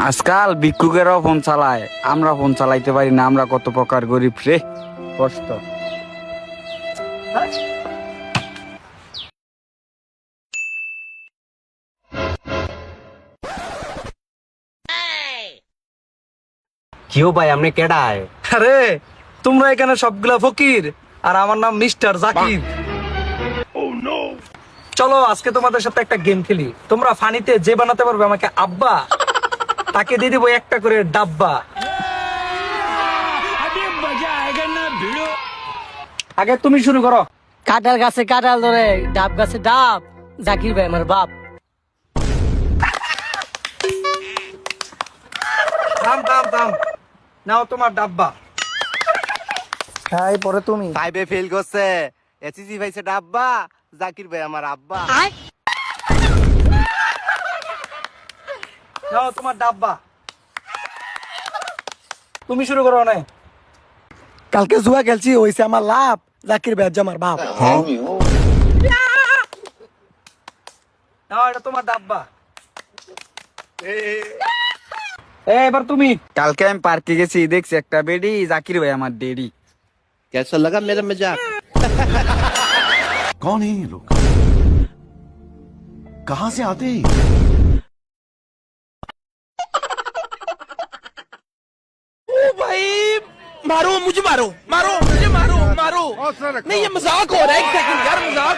আজকাল ভিক্ষুকেরাও ফোন চালায়, আমরা ফোন চালাইতে পারি না। আমরা কত প্রকার গরিব রে, কষ্ট। কিও ভাই আপনি কেডায়? আরে তোমরা এখানে সবগুলা ফকির, আর আমার নাম মিস্টার জাকির। চলো আজকে তোমাদের সাথে একটা গেম খেলি। তোমরা ফানিতে যে বানাতে পারবে আমাকে আব্বা, তাকে দিয়ে দিবো একটা করে ডাব্বা। আগে তুমি শুরু করো। কাঁঠাল গাছে কাঁঠাল ধরে, ডাব গাছে ডাব, জাকির ভাই আমার বাপ। থাম থাম থাম, নাও তোমার ডাব্বা। হ্যাঁ পরে তুমি। ফাইভে ফেল করছে, এসিসি ভাইছে ডাব্বা, জাকির ভাই আমার আব্বা। নাও তোমার ডাব্বা। তুমি শুরু করো না। কালকে জুয়া খেলছি, হইছে আমার লাভ, জাকির ভাই আমার বাপ। নাও এটা তোমার ডাব্বা। এবার তুমি। কালকে আমি পার্কে গেছি, দেখছি একটা বেডি, জাকির ভাই আমার ডেডি। कैसा लगा मेरा मजाक? कौन है ये लोग? कहां से आते हैं? भाई मारो मुझे, मारो मारो मुझे, मारो मारो। नहीं ये मजाक हो रहा है, एक सेकंड यार, मजाक।